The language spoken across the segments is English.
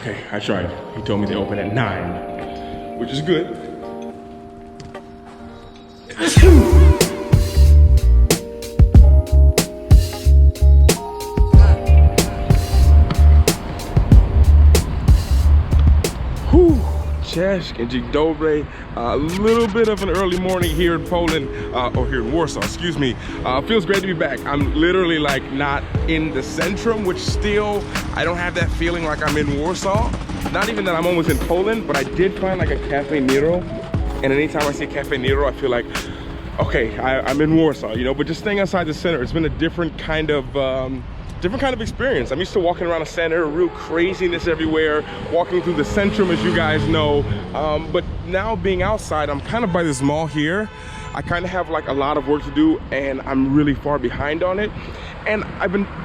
Okay, I tried. He told me they open at 9, which is good. Whew, cześć and dzień dobry. A little bit of an early morning here in Poland, or here in Warsaw, excuse me. Feels great to be back. I'm literally like not in the centrum, which still, I don't have that feeling like I'm in Warsaw. Not even that I'm almost in Poland, but I did find like a Cafe Nero. And anytime I see Cafe Nero, I feel like, okay, I'm in Warsaw, you know, but just staying outside the center, it's been a different kind of experience. I'm used to walking around the center, real craziness everywhere, walking through the centrum, as you guys know. But now being outside, I'm kind of by this mall here. I kind of have like a lot of work to do and I'm really far behind on it. And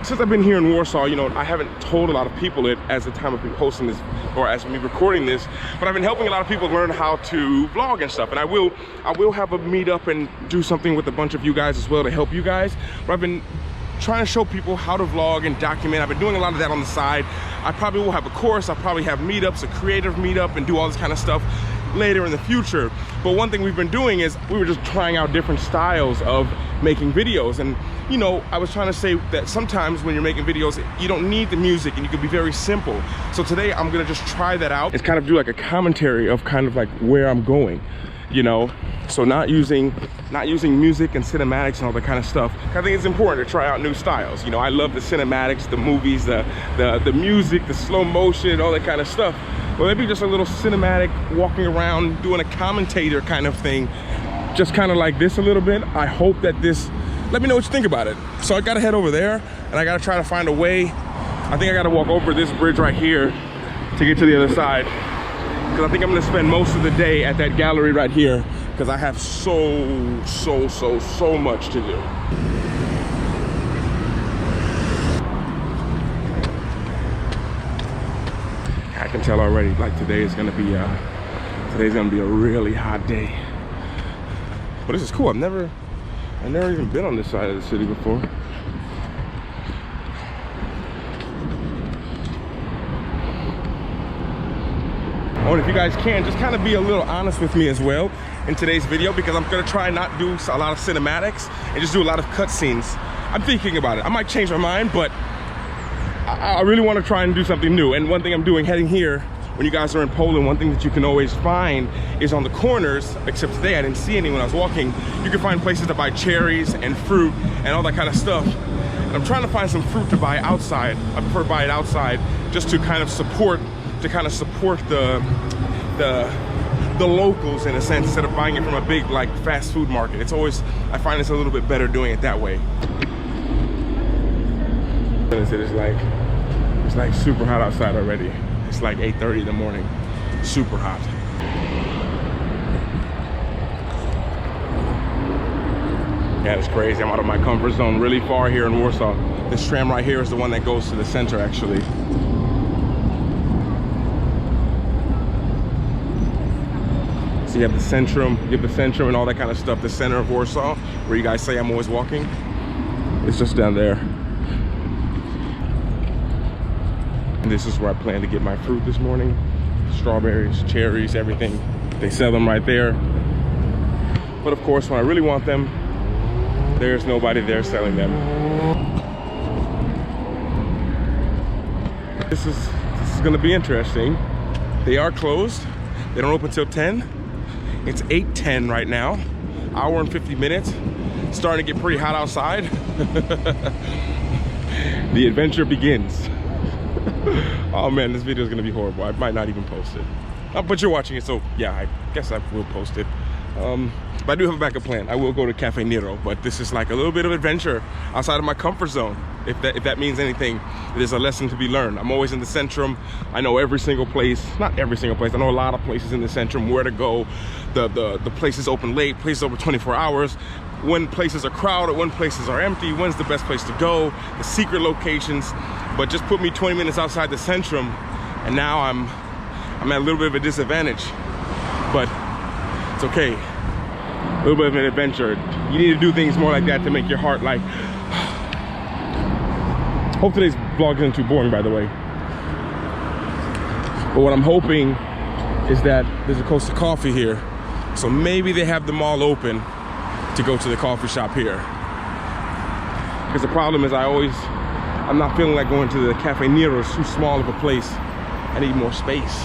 since I've been here in Warsaw, you know, I haven't told a lot of people it as the time I've been posting this, or as me recording this, but I've been helping a lot of people learn how to vlog and stuff. And I will have a meetup and do something with a bunch of you guys as well to help you guys. But I've been trying to show people how to vlog and document. I've been doing a lot of that on the side. I probably will have a course. I'll probably have meetups, a creative meetup, and do all this kind of stuff later in the future. But one thing we've been doing is we were just trying out different styles of making videos. And you know, I was trying to say that sometimes when you're making videos, you don't need the music and you can be very simple. So today I'm gonna just try that out. It's kind of do like a commentary of kind of like where I'm going, you know? So not using music and cinematics and all that kind of stuff. I think it's important to try out new styles. You know, I love the cinematics, the movies, the music, the slow motion, all that kind of stuff. Well, maybe just a little cinematic, walking around, doing a commentator kind of thing. Just kind of like this a little bit. I hope that this, let me know what you think about it. So I gotta head over there and I gotta try to find a way. I think I gotta walk over this bridge right here to get to the other side. Because I think I'm gonna spend most of the day at that gallery right here because I have so much to do. I can tell already, like today's gonna be a really hot day. But this is cool. I've never even been on this side of the city before. Oh, and if you guys can, just kind of be a little honest with me as well in today's video, because I'm gonna try not do a lot of cinematics and just do a lot of cutscenes. I'm thinking about it. I might change my mind, but I really want to try and do something new. And one thing I'm doing heading here, when you guys are in Poland, one thing that you can always find is on the corners, except today I didn't see any when I was walking, you can find places to buy cherries and fruit and all that kind of stuff. And I'm trying to find some fruit to buy outside. I prefer to buy it outside just to kind of support the locals in a sense, instead of buying it from a big like fast food market. It's always, I find it's a little bit better doing it that way. It's like super hot outside already. It's like 8:30 in the morning, super hot. Yeah, it's crazy. I'm out of my comfort zone really far here in Warsaw. This tram right here is the one that goes to the center actually. So you have the centrum and all that kind of stuff, the center of Warsaw, where you guys say I'm always walking. It's just down there. And this is where I plan to get my fruit this morning. Strawberries, cherries, everything. They sell them right there. But of course, when I really want them, there's nobody there selling them. This is gonna be interesting. They are closed. They don't open till 10. It's 8:10 right now. Hour and 50 minutes. It's starting to get pretty hot outside. The adventure begins. Oh man, this video is gonna be horrible. I might not even post it. But you're watching it, so yeah, I guess I will post it. But I do have a backup plan. I will go to Cafe Nero, but this is like a little bit of adventure outside of my comfort zone. If that means anything, there's a lesson to be learned. I'm always in the centrum. I know every single place, not every single place, I know a lot of places in the centrum, where to go. The places open late, places open 24 hours. When places are crowded, when places are empty, when's the best place to go, the secret locations. But just put me 20 minutes outside the centrum, and now I'm at a little bit of a disadvantage. But it's okay. A little bit of an adventure. You need to do things more like that to make your heart like. Hope today's vlog isn't too boring, by the way. But what I'm hoping is that there's a Costa Coffee here. So maybe they have them all open to go to the coffee shop here. Because the problem is I'm not feeling like going to the Cafe Nero. It's too small of a place. I need more space.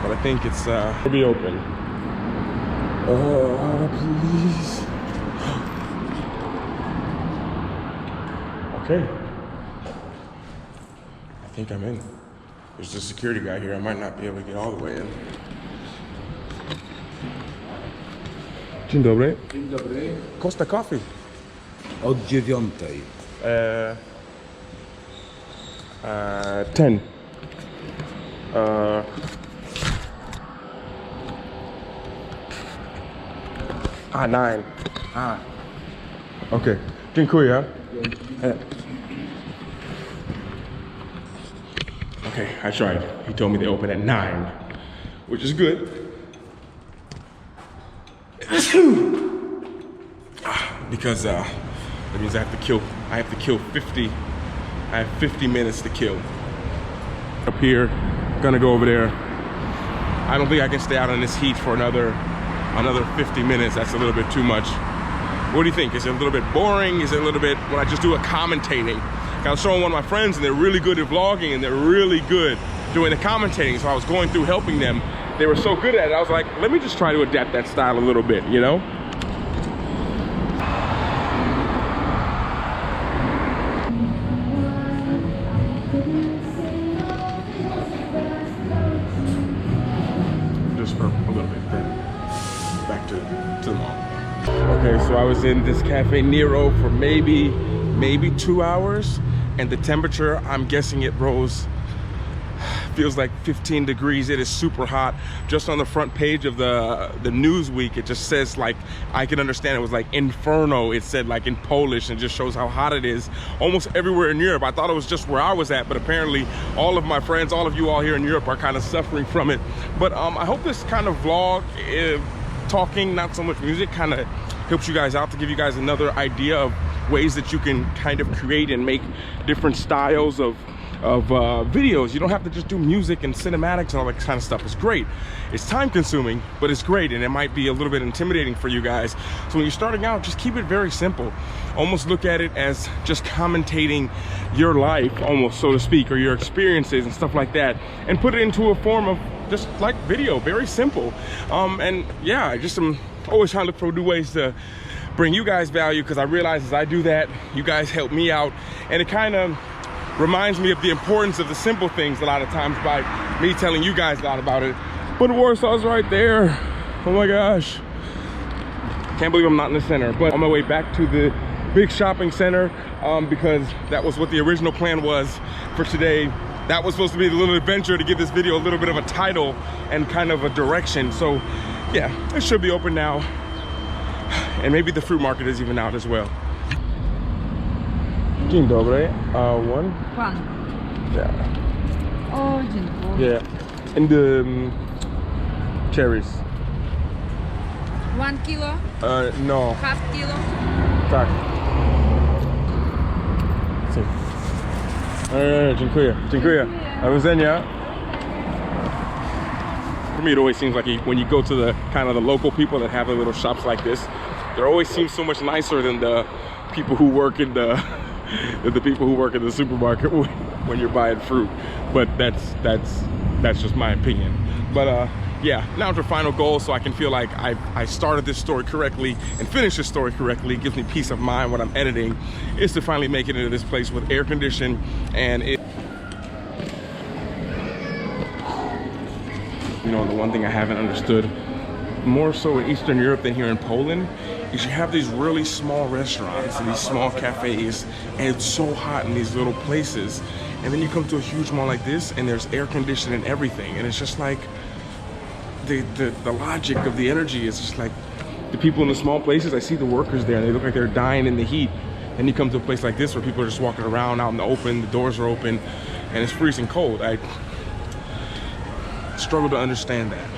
But I think it's it'll be open. Oh, please. Okay. I think I'm in. There's a security guy here. I might not be able to get all the way in. Dzień dobry. Dzień dobry. Costa Coffee. Od 9. 10. 9. Okay. Dziękuję. Okay, I tried. He told me they open at 9, which is good. Because that means I have to kill 50. I have 50 minutes to kill. Up here, gonna go over there. I don't think I can stay out in this heat for another 50 minutes. That's a little bit too much. What do you think? Is it a little bit boring? Is it a little bit when I just do a commentating? I was showing one of my friends and they're really good at vlogging and they're really good doing the commentating. So I was going through helping them. They were so good at it. I was like, let me just try to adapt that style a little bit, you know? Just for a little bit, then back to the mall. Okay, so I was in this Cafe Nero for maybe 2 hours, and the temperature, I'm guessing it rose, feels like 15 degrees. It is super hot. Just on the front page of the Newsweek, it just says, like, I can understand it was like Inferno. It said like in Polish, and just shows how hot it is almost everywhere in Europe. I thought it was just where I was at, but apparently all of my friends, all of you all here in Europe are kind of suffering from it. But I hope this kind of vlog, talking, not so much music, kind of helps you guys out to give you guys another idea of ways that you can kind of create and make different styles of videos. You don't have to just do music and cinematics and all that kind of stuff. It's great. It's time consuming, but it's great, and it might be a little bit intimidating for you guys. So when you're starting out, just keep it very simple. Almost look at it as just commentating your life, almost, so to speak, or your experiences and stuff like that, and put it into a form of just like video, very simple. And yeah, I just am always trying to look for new ways to bring you guys value, because I realize as I do that, you guys help me out, and it kind of reminds me of the importance of the simple things a lot of times by me telling you guys a lot about it. But Warsaw's right there. Oh my gosh. Can't believe I'm not in the center, but on my way back to the big shopping center, because that was what the original plan was for today. That was supposed to be the little adventure to give this video a little bit of a title and kind of a direction. So yeah, it should be open now. And maybe the fruit market is even out as well. Dzień dobry. One? One. Yeah. Oh, dziękuję. Yeah. And the cherries. 1 kilo? No. Half kilo? Tak. Dziękuję. Dziękuję. Do widzenia. For me, it always seems like when you go to the kind of the local people that have the little shops like this, they always seem so much nicer than the people who work in the people who work in the supermarket when you're buying fruit. But that's just my opinion. But yeah, now to final goal, so I can feel like I started this story correctly and finished this story correctly. It gives me peace of mind when I'm editing, is to finally make it into this place with air conditioning. And it, you know, the one thing I haven't understood, more so in Eastern Europe than here in Poland, is you have these really small restaurants and these small cafes, and it's so hot in these little places. And then you come to a huge mall like this and there's air conditioning and everything. And it's just like, the logic of the energy is just like, the people in the small places, I see the workers there and they look like they're dying in the heat. And you come to a place like this where people are just walking around out in the open, the doors are open, and it's freezing cold. I struggle to understand that.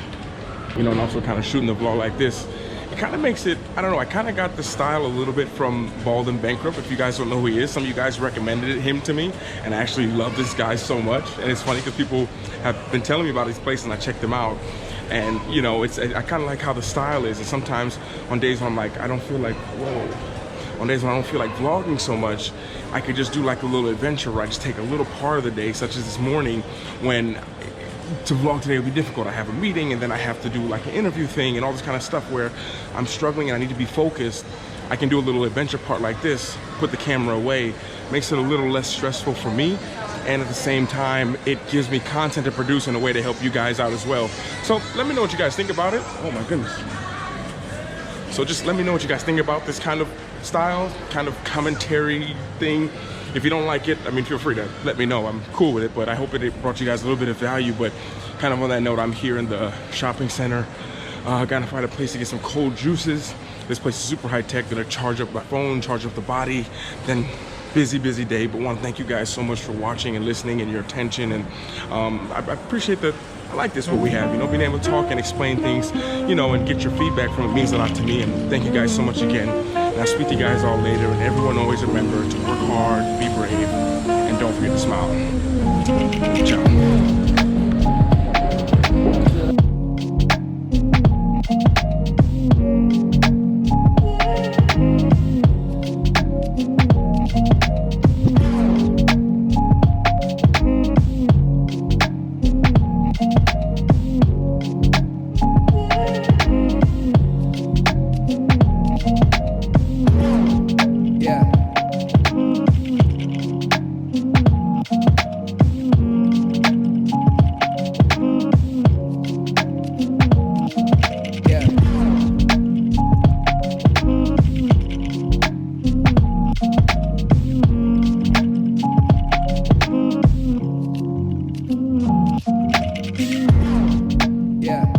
You know, and also kind of shooting the vlog like this it kind of makes it, I don't know, I kind of got the style a little bit from Bald and Bankrupt. If you guys don't know who he is, some of you guys recommended him to me, and I actually love this guy so much. And it's funny because people have been telling me about his place and I checked them out. And you know, I kind of like how the style is. And sometimes on days when I'm like, I don't feel like, whoa, on days when I don't feel like vlogging so much, I could just do like a little adventure where I just take a little part of the day, such as this morning when to vlog today will be difficult. I have a meeting and then I have to do like an interview thing and all this kind of stuff where I'm struggling and I need to be focused. I can do a little adventure part like this, put the camera away, makes it a little less stressful for me. And at the same time, it gives me content to produce in a way to help you guys out as well. So let me know what you guys think about it. Oh my goodness. So just let me know what you guys think about this kind of style, kind of commentary thing. If you don't like it, I mean, feel free to let me know. I'm cool with it, but I hope it brought you guys a little bit of value. But kind of on that note, I'm here in the shopping center. Gotta find a place to get some cold juices. This place is super high tech. Gonna charge up my phone, charge up the body. Then busy day, but want to thank you guys so much for watching and listening and your attention. And I appreciate that. I like this, what we have, you know, being able to talk and explain things, you know, and get your feedback from it means a lot to me. And thank you guys so much again. And I'll speak to you guys all later. And everyone always remember to work hard, be brave, and don't forget to smile. Ciao. Yeah.